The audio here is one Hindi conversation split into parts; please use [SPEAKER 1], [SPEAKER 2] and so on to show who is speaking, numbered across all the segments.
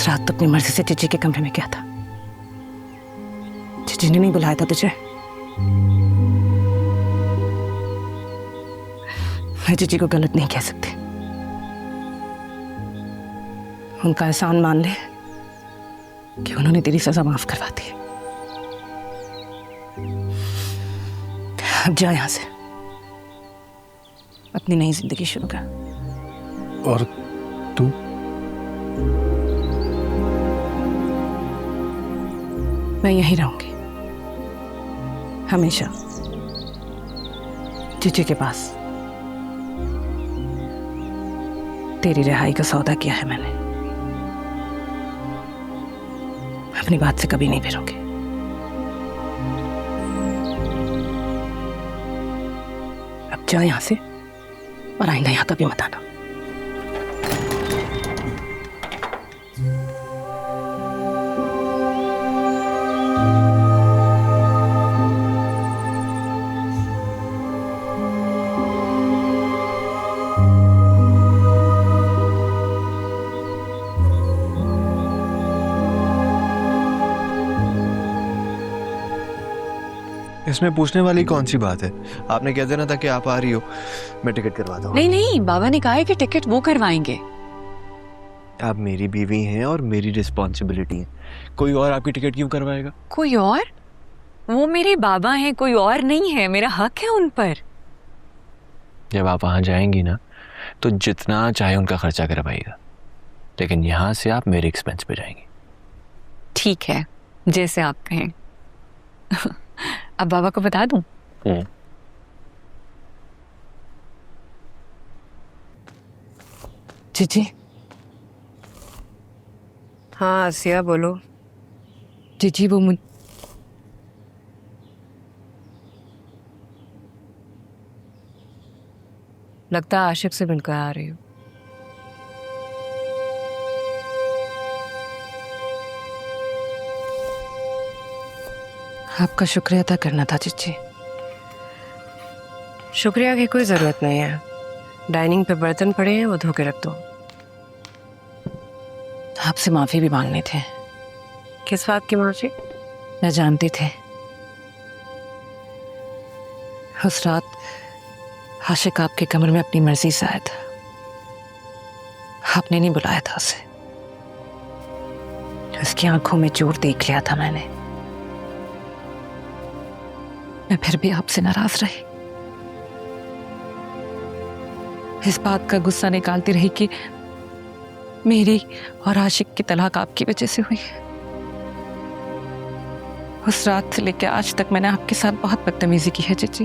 [SPEAKER 1] उस रात तो अपनी मर्जी से जीजी के कमरे में गया था। जीजी ने नहीं बुलाया था तुझे। मैं जीजी को गलत नहीं कह सकती। उनका एहसान मान ले कि उन्होंने तेरी सजा माफ करवा दी। अब जा यहां से, अपनी नई जिंदगी शुरू कर।
[SPEAKER 2] और तू?
[SPEAKER 1] मैं यहीं रहूंगी हमेशा, जीजी के पास। तेरी रिहाई का सौदा किया है मैंने, अपनी बात से कभी नहीं फिरूंगी। अब जा यहां से और आइंदा यहां कभी मत आना।
[SPEAKER 2] इसमें पूछने वाली कौन सी बात है? आपने कह देना था कि आप आ रही हो, मैं टिकट करवाता हूँ।
[SPEAKER 3] नहीं नहीं, बाबा ने कहा है कि टिकट वो करवाएंगे।
[SPEAKER 2] आप मेरी बीवी हैं और मेरी रिस्पॉन्सिबिलिटी है। कोई और आपकी टिकट क्यों करवाएगा?
[SPEAKER 3] कोई और? वो मेरे बाबा हैं, कोई और नहीं है। मेरा हक है उन पर।
[SPEAKER 2] जब आप वहां जाएंगी ना तो जितना चाहे उनका खर्चा करवाइएगा, लेकिन यहाँ से आप मेरे एक्सपेंस पे जाएंगी।
[SPEAKER 3] ठीक है, जैसे आप कहें। अब बाबा को बता दूं?
[SPEAKER 1] जीजी।
[SPEAKER 4] हाँ आसिया बोलो।
[SPEAKER 1] जीजी वो
[SPEAKER 4] लगता है आशिक से मिलकर आ रही हो।
[SPEAKER 1] आपका शुक्रिया अदा करना था जीजी।
[SPEAKER 4] शुक्रिया की कोई जरूरत नहीं है। डाइनिंग पे बर्तन पड़े हैं, वो धो के रख दो।
[SPEAKER 1] आपसे माफी भी मांगनी थी।
[SPEAKER 4] किस बात की माफी?
[SPEAKER 1] मैं जानती थी उस रात आशिक आपके कमरे में अपनी मर्जी से आया था। आपने नहीं बुलाया था उसे। उसकी आंखों में चोट देख लिया था मैंने। मैं फिर भी आपसे नाराज रही। इस बात का गुस्सा निकालती रही कि मेरी और आशिक की तलाक आपकी वजह से हुई। उस रात से लेकर आज तक मैंने आपके साथ बहुत बदतमीजी की है जीजी।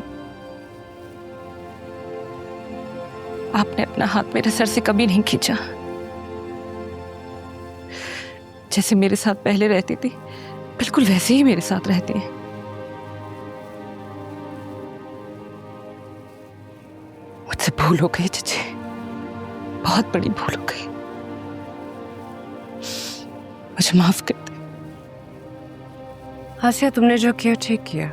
[SPEAKER 1] आपने अपना हाथ मेरे सर से कभी नहीं खींचा। जैसे मेरे साथ पहले रहती थी, बिल्कुल वैसे ही मेरे साथ रहती हैं। मुझसे भूल हो गई जीजी, बहुत बड़ी भूल हो गई। मुझे माफ कर दे।
[SPEAKER 4] आसिया तुमने जो किया ठीक किया,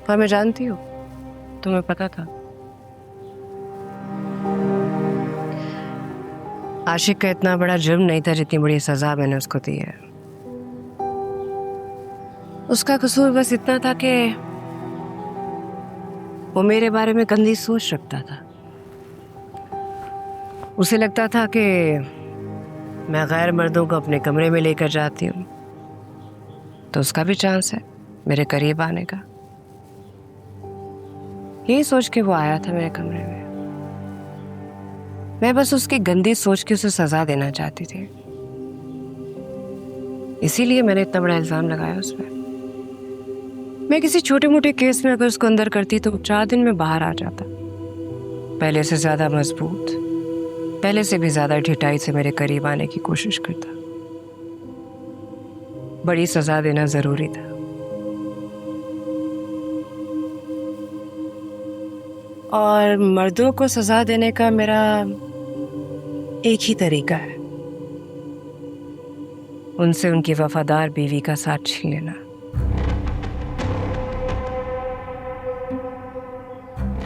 [SPEAKER 4] और मैं जानती हूँ तुम्हें पता था। आशिक का इतना बड़ा जुर्म नहीं था जितनी बड़ी सजा मैंने उसको दी है। उसका कसूर बस इतना था कि वो मेरे बारे में गंदी सोच रखता था। उसे लगता था कि मैं गैर मर्दों को अपने कमरे में लेकर जाती हूँ तो उसका भी चांस है मेरे करीब आने का। यही सोच के वो आया था मेरे कमरे में। मैं बस उसकी गंदी सोच के उसे सजा देना चाहती थी, इसीलिए मैंने इतना बड़ा इल्जाम लगाया उस पर। मैं किसी छोटे मोटे केस में अगर उसको अंदर करती तो 4 दिन में बाहर आ जाता। पहले से ज्यादा मजबूत, पहले से भी ज्यादा ढिठाई से मेरे करीब आने की कोशिश करता। बड़ी सजा देना जरूरी था। और मर्दों को सजा देने का मेरा एक ही तरीका है, उनसे उनकी वफादार बीवी का साथ छीन लेना।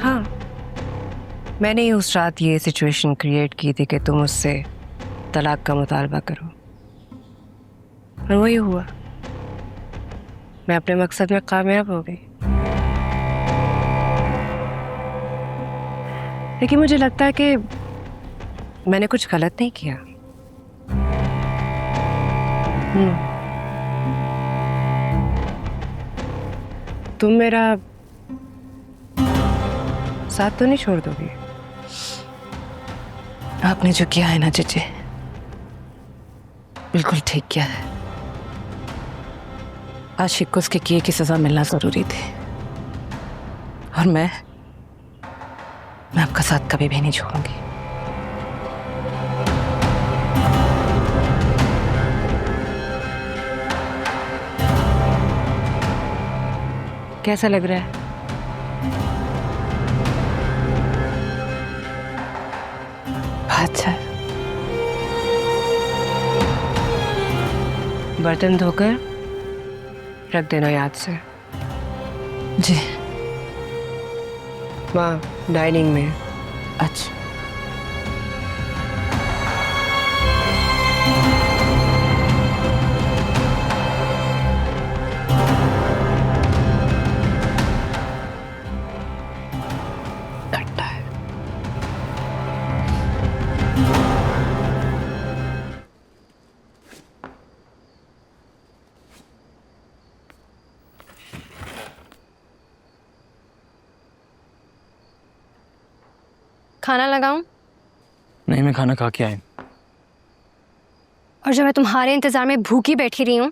[SPEAKER 4] हाँ, मैंने ही उस रात ये सिचुएशन क्रिएट की थी कि तुम उससे तलाक का मुतालबा करो। और वही हुआ, मैं अपने मकसद में कामयाब हो गई। लेकिन मुझे लगता है कि मैंने कुछ गलत नहीं किया। तुम मेरा साथ तो नहीं छोड़ दोगे?
[SPEAKER 1] आपने जो किया है ना जीजी, बिल्कुल ठीक किया है। आशिक को उसके किए की सजा मिलना जरूरी थी, और मैं आपका साथ कभी भी नहीं छोड़ूंगी।
[SPEAKER 4] कैसा लग रहा है?
[SPEAKER 1] अच्छा है।
[SPEAKER 4] बर्तन धोकर रख देना याद से।
[SPEAKER 1] जी।
[SPEAKER 4] वहाँ डाइनिंग में।
[SPEAKER 1] अच्छा। खट्टा है।
[SPEAKER 5] खाना लगाऊं?
[SPEAKER 6] नहीं, मैं खाना खा के आया।
[SPEAKER 5] और जब मैं तुम्हारे इंतजार में भूखी बैठी रही हूँ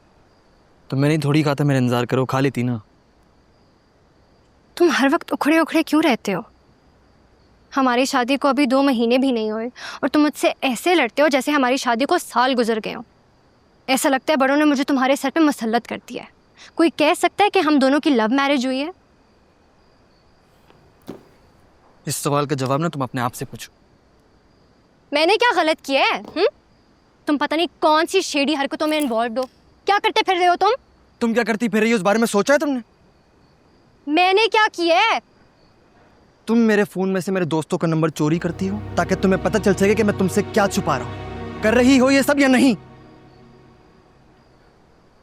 [SPEAKER 6] तो मैंने थोड़ी कहा था मेरा इंतजार करो, खा लेती ना।
[SPEAKER 5] तुम हर वक्त उखड़े उखड़े क्यों रहते हो? हमारी शादी को अभी 2 महीने भी नहीं हुए और तुम मुझसे ऐसे लड़ते हो जैसे हमारी शादी को साल गुजर गए हो। ऐसा लगता है बड़ों ने मुझे तुम्हारे सर पे मुसल्लत कर दिया है। कोई कह सकता है कि हम दोनों की लव मैरिज हुई है?
[SPEAKER 6] इस सवाल का जवाब ना तुम अपने आप से पूछो।
[SPEAKER 5] मैंने क्या गलत किया है? तुम पता नहीं कौन सी शेडी हरकतों में इन्वॉल्व हो। क्या करते फिर रहे हो तुम?
[SPEAKER 6] तुम क्या करती फिर रही हो, उस बारे में सोचा है तुमने?
[SPEAKER 5] मैंने क्या किया है?
[SPEAKER 6] तुम मेरे फोन में से मेरे दोस्तों का नंबर चोरी करती हो ताकि तुम्हें पता चल सके कि मैं तुमसे क्या छुपा रहा हूं। कर रही हो ये सब या नहीं?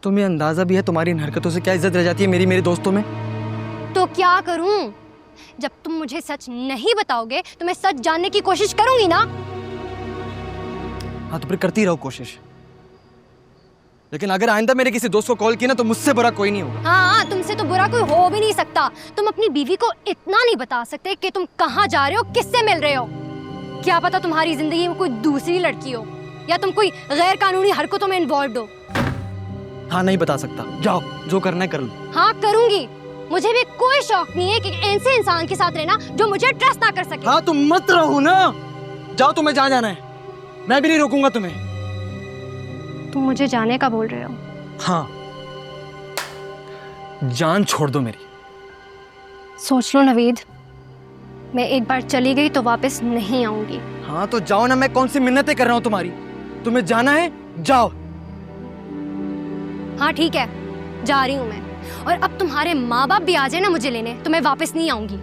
[SPEAKER 6] तुम्हें अंदाजा भी है तुम्हारी इन हरकतों से क्या इज्जत रह जाती है मेरी मेरे दोस्तों में?
[SPEAKER 5] तो क्या करूं? जब तुम मुझे सच नहीं बताओगे तो मैं सच जानने की कोशिश करूंगी ना।
[SPEAKER 6] हाँ तो फिर करती रहो कोशिश, लेकिन अगर आइंदा मेरे किसी दोस्त को कॉल किया ना तो मुझसे बुरा कोई नहीं होगा।
[SPEAKER 5] हाँ, तुमसे तो बुरा कोई हो भी नहीं सकता। तुम अपनी बीवी को इतना नहीं बता सकते कि तुम कहाँ जा रहे हो, किससे मिल रहे हो। क्या पता तुम्हारी जिंदगी में कोई दूसरी लड़की हो या तुम कोई गैर कानूनी हरकतों में इन्वॉल्व हो।
[SPEAKER 6] हाँ नहीं बता सकता, जाओ जो करना है कर लो।
[SPEAKER 5] हाँ करूंगी। मुझे भी कोई शौक नहीं है कि ऐसे इंसान के साथ रहना जो मुझे ट्रस्ट ना कर सके।
[SPEAKER 6] हाँ तुम मत रहो ना, जाओ तुम्हें जहाँ जाना है, मैं भी नहीं रोकूंगा तुम्हें।
[SPEAKER 5] तुम मुझे जाने का बोल रहे हो?
[SPEAKER 6] हाँ, जान छोड़ दो मेरी।
[SPEAKER 5] सोच लो नवीद, मैं एक बार चली गई तो वापस नहीं आऊंगी।
[SPEAKER 6] हाँ तो जाओ ना, मैं कौन सी मिन्नतें कर रहा हूँ तुम्हारी। तुम्हें जाना है जाओ।
[SPEAKER 5] हाँ ठीक है, जा रही हूँ मैं। और अब तुम्हारे माँ बाप भी आ जाए ना मुझे लेने तो मैं वापस नहीं आऊंगी।